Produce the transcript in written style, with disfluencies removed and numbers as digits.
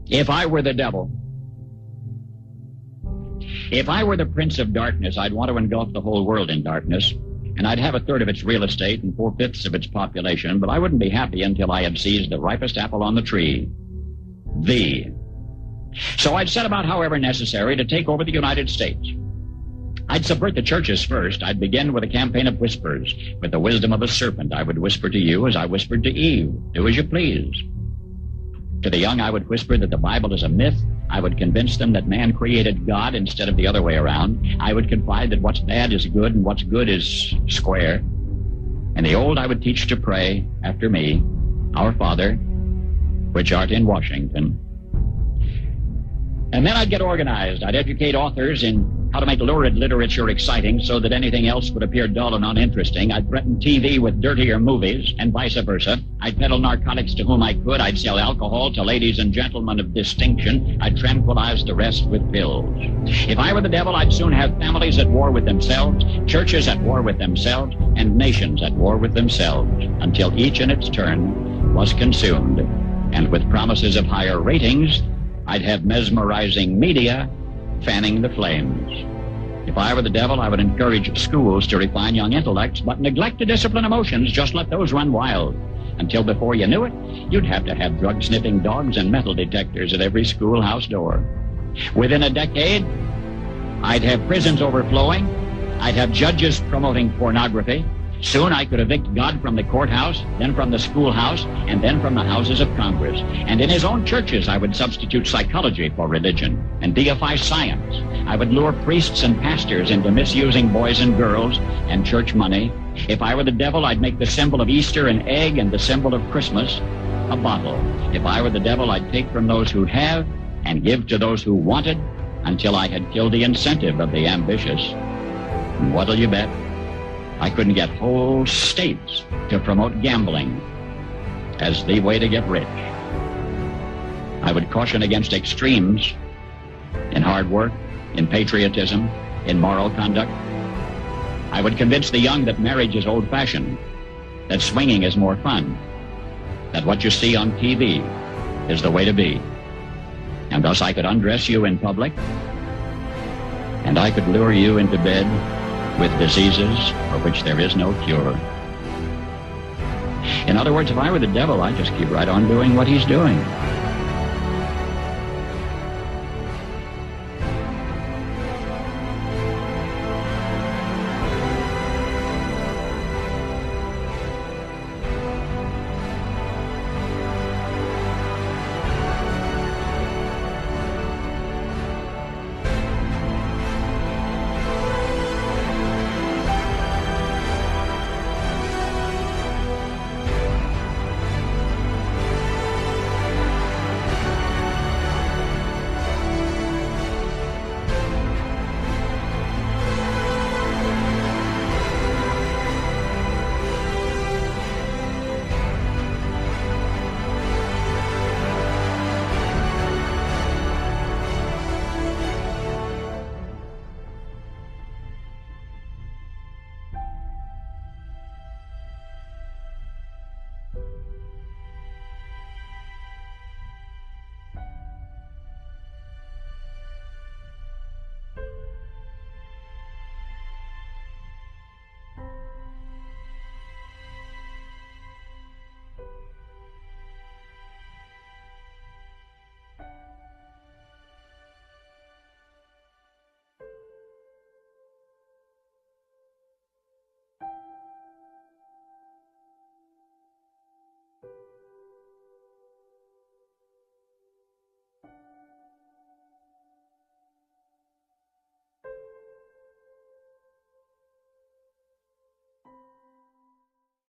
If I were the devil, if I were the prince of darkness, I'd want to engulf the whole world in darkness, and I'd have a third of its real estate and 4/5 of its population, but I wouldn't be happy until I had seized the ripest apple on the tree. So I'd set about, however necessary, to take over the United States. I'd subvert the churches first. I'd begin with a campaign of whispers. With the wisdom of a serpent, I would whisper to you as I whispered to Eve, do as you please. To the young, I would whisper that the Bible is a myth. I would convince them that man created God instead of the other way around. I would confide that what's bad is good and what's good is square. And the old I would teach to pray after me, Our Father, which art in Washington. And then I'd get organized. I'd educate authors in how to make lurid literature exciting so that anything else would appear dull and uninteresting. I'd threaten TV with dirtier movies and vice versa. I'd peddle narcotics to whom I could. I'd sell alcohol to ladies and gentlemen of distinction. I'd tranquilize the rest with pills. If I were the devil, I'd soon have families at war with themselves, churches at war with themselves, and nations at war with themselves, until each in its turn was consumed. And with promises of higher ratings, I'd have mesmerizing media fanning the flames. If I were the devil, I would encourage schools to refine young intellects, but neglect to discipline emotions. Just let those run wild. Until before you knew it, you'd have to have drug-sniffing dogs and metal detectors at every schoolhouse door. Within a decade, I'd have prisons overflowing. I'd have judges promoting pornography. Soon I could evict God from the courthouse, then from the schoolhouse, and then from the houses of Congress. And in his own churches, I would substitute psychology for religion and deify science. I would lure priests and pastors into misusing boys and girls and church money. If I were the devil, I'd make the symbol of Easter an egg and the symbol of Christmas a bottle. If I were the devil, I'd take from those who have and give to those who wanted until I had killed the incentive of the ambitious. And what'll you bet? I couldn't get whole states to promote gambling as the way to get rich. I would caution against extremes in hard work, in patriotism, in moral conduct. I would convince the young that marriage is old-fashioned, that swinging is more fun, that what you see on TV is the way to be. And thus I could undress you in public, and I could lure you into bed with diseases for which there is no cure. In other words, if I were the devil, I'd just keep right on doing what he's doing.